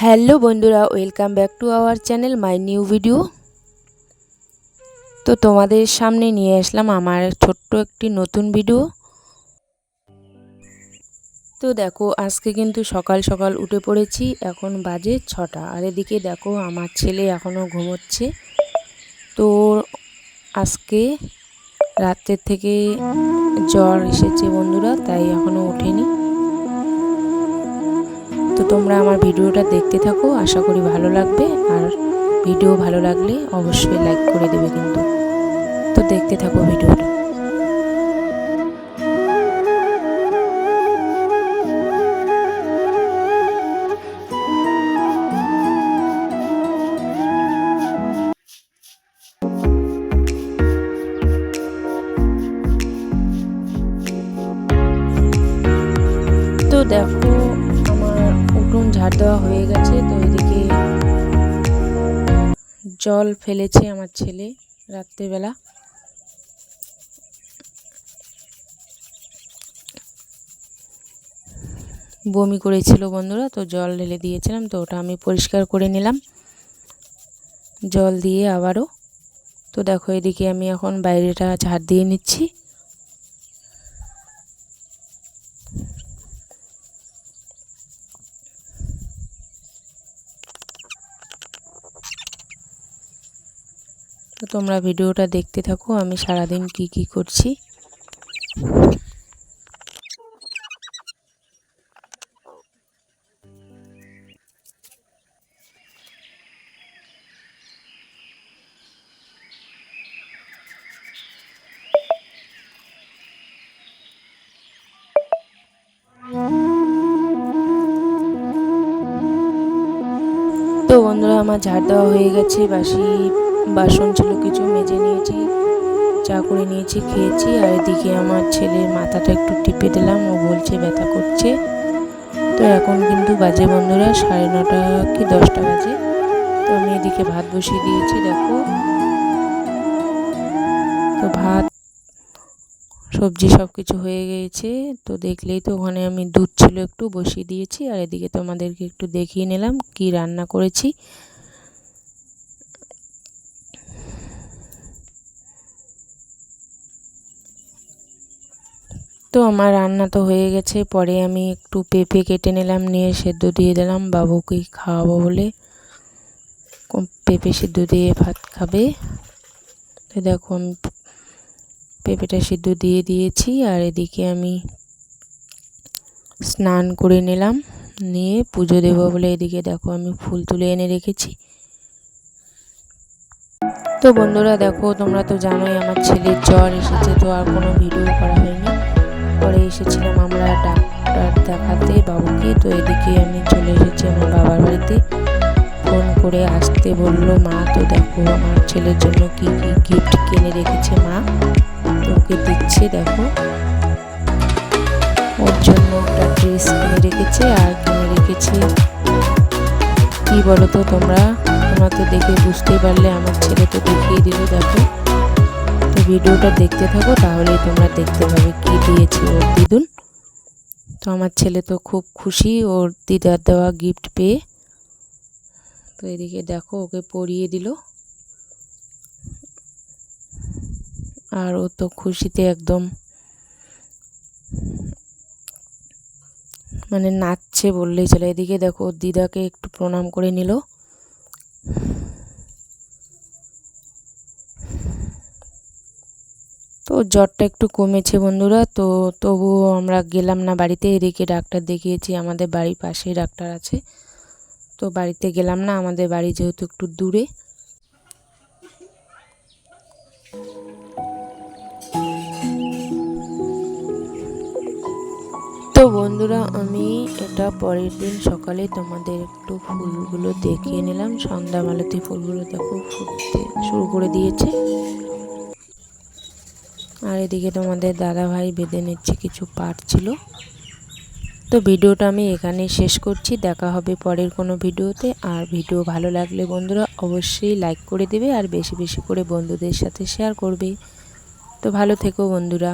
Hello বন্ধুরা, welcome back to our channel my new video. তো তোমাদের সামনে নিয়ে আসলাম আমার ছোট্ট একটি নতুন ভিডিও। তো দেখো, আজকে কিন্তু সকাল সকাল উঠে পড়েছি। এখন বাজে 6টা, আর এদিকে দেখো আমার ছেলে এখনও ঘুমোচ্ছে। তো আজকে রাতের থেকে জ্বর এসেছে বন্ধুরা, তাই এখনও ওঠেনি। তো তোমরা আমার ভিডিওটা দেখতে থাকো, আশা করি ভালো লাগবে। আর ভিডিও ভালো লাগলে অবশ্যই লাইক করে দেবে কিন্তু। তো দেখতে থাকো ভিডিওটা। তো দেখো, আমার উঠোন ঝাড় দেওয়া হয়ে গেছে। তো এদিকে জল ফেলেছে আমার ছেলে রাত্রেবেলা। বমি করেছিল বন্ধুরা, তো জল ঢেলে দিয়েছিলাম। তো ওটা আমি পরিষ্কার করে নিলাম জল দিয়ে আবারও। তো দেখো, এদিকে আমি এখন বাইরেটা ঝাড় দিয়ে নিচ্ছি। তো তোমরা ভিডিওটা দেখতে থাকো, আমি সারাদিন কি করছি। তো বন্ধুরা, আমার ঝাড় দেওয়া হয়ে গেছে। বাসি বাসন ছিল কিছু, মেজে নিয়েছি, চা করে নিয়েছি, খেয়েছি। আর এদিকে আমার ছেলের মাথাটা একটু টিপে দিলাম, ও বলছে ব্যথা করছে। তো এখন কিন্তু বাজে বন্ধুরা 9:30 কি 10টা বাজে। তো আমি এদিকে ভাত বসিয়ে দিয়েছি দেখো। তো ভাত সবজি সব কিছু হয়ে গিয়েছে। তো দেখলেই তো, ওখানে আমি দুধ ছিল একটু বসিয়ে দিয়েছি। আর এদিকে তোমাদেরকে একটু দেখিয়ে নিলাম কি রান্না করেছি। তো আমার রান্না তো হয়ে গেছে। পরে আমি একটু পেঁপে কেটে নিলাম, নিয়ে সেদ্ধ দিয়ে দিলাম, বাবুকে খাওয়াবো বলে। পেঁপে সিদ্ধ দিয়ে ভাত খাবে। তো দেখো, আমি পেঁপেটা সিদ্ধ দিয়ে দিয়েছি। আর এদিকে আমি স্নান করে নিলাম, নিয়ে পুজো দেবো বলে এদিকে দেখো আমি ফুল তুলে এনে রেখেছি। তো বন্ধুরা দেখো, তোমরা তো জানোই আমার ছেলের জ্বর এসেছে, তো আর কোনো ভিডিও করা হয়নি। পরে এসেছিলাম আমরা ডাক্তার দেখাতে বাবুকে। তো এদিকে আমি চলে এসেছি আমার বাবার বাড়িতে। ফোন করে আসতে বললো মা। তো দেখো, আমার ছেলের জন্য কি গিফট কিনে রেখেছে মা, তো ওকে দিচ্ছে। দেখো, ওর জন্য একটা ড্রেস কিনে রেখেছে, আর কিনে রেখেছে কি বলো তো তোমরা তো দেখে বুঝতেই পারলে। আমার ছেলে তো দেখিয়ে দিল দেখো। তো ভিডিওটা দেখতে থাকো, তাহলেই তোমরা দেখতে পাবে কি দিয়েছে ওর দিদুন। তো আমার ছেলে তো খুব খুশি ওর দিদার দেওয়া গিফট পেয়ে। তো এদিকে দেখো, ওকে পরিয়ে দিল, আর ও তো খুশিতে একদম মানে নাচছে বললেই চলে। এদিকে দেখো, ওর দিদাকে একটু প্রণাম করে নিল। তো জ্বরটা একটু কমেছে বন্ধুরা। তো তবুও আমরা গেলাম না বাড়িতে। এদিকে ডাক্তার দেখিয়েছি, আমাদের বাড়ির পাশেই ডাক্তার আছে। তো বাড়িতে গেলাম না, আমাদের বাড়ি যেহেতু একটু দূরে। তো বন্ধুরা, আমি এটা পরের দিন সকালে তোমাদের একটু ফুলগুলো দেখিয়ে নিলাম। সন্ধ্যা মালতী ফুলগুলো দেখো ফুটতে শুরু করে দিয়েছে। আর এদিকে তোমাদের দাদা ভাই বেঁধে নিচ্ছে কিছু পাট ছিল। তো ভিডিওটা আমি এখানেই শেষ করছি। দেখা হবে পরের কোনো ভিডিওতে। আর ভিডিও ভালো লাগলে বন্ধুরা অবশ্যই লাইক করে দেবে, আর বেশি বেশি করে বন্ধুদের সাথে শেয়ার করবে। তো ভালো থেকো বন্ধুরা।